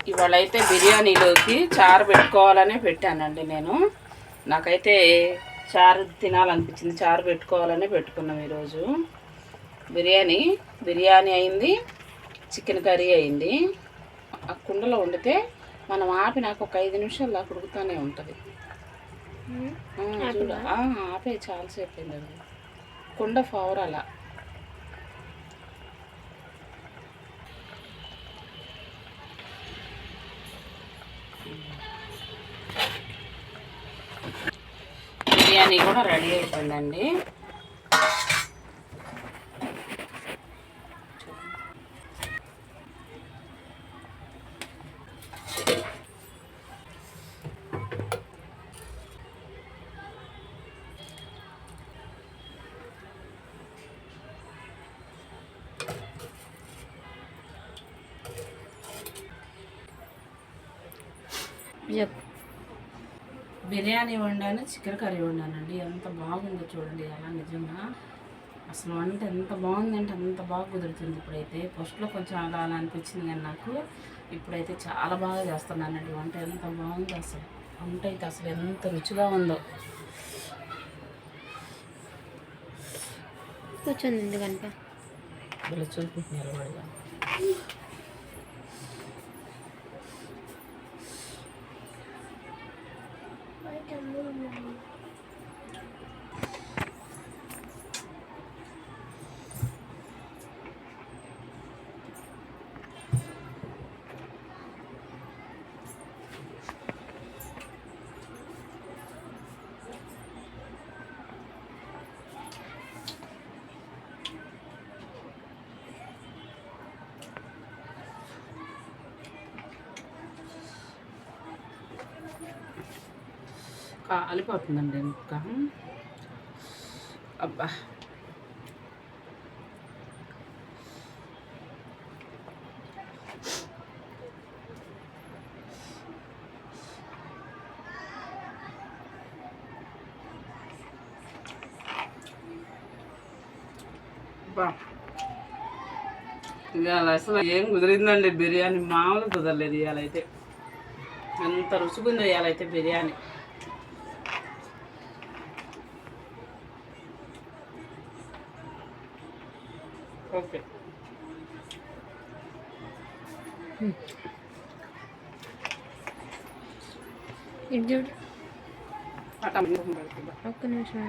ఇవాళ అయితే బిర్యానీలోకి చారు పెట్టుకోవాలనే పెట్టానండి నేను. నాకైతే చారు తినాలనిపించింది, చారు పెట్టుకోవాలనే పెట్టుకున్నాం ఈరోజు. బిర్యానీ అయింది, చికెన్ కర్రీ అయింది. ఆ కుండలో వండితే మనం ఆపినాక ఒక 5 నిమిషాలు దాకా ఉడుకుతూనే ఉంటుంది. చూడ ఆపే చాలాసేపు అయింది అది. కుండ ఫవర్ అలా. బిర్యానీ కూడా రెడీ అయిపోయిందండి. బిర్యానీ వండాను, చికెన్ కర్రీ వండానండి. ఎంత బాగుందో చూడండి. అలా నిజంగా అసలు వంట ఎంత బాగుందంటే అంత బాగా కుదురుతుంది. ఇప్పుడైతే ఫస్ట్లో కొంచెం అలా అలా అనిపించింది, కానీ నాకు ఇప్పుడైతే చాలా బాగా చేస్తున్నానండి వంట. ఎంత బాగుందో అసలు వంట అయితే, అసలు ఎంత రుచిగా ఉందో. కూర్చొని కనుక ఇలా చూపుతున్నారు వాడిగా. కాలిపోతుందండి ఇంకా. అబ్బా ఇవాళ అసలు ఏం కుదిరిందండి బిర్యానీ, మామూలు కుదరలేదు ఇవాళ అయితే. ఎంత రుచిగుందో ఇవాళ అయితే బిర్యానీ. ఓకే, ఇది చూడు. ఒక్క నిమిషం.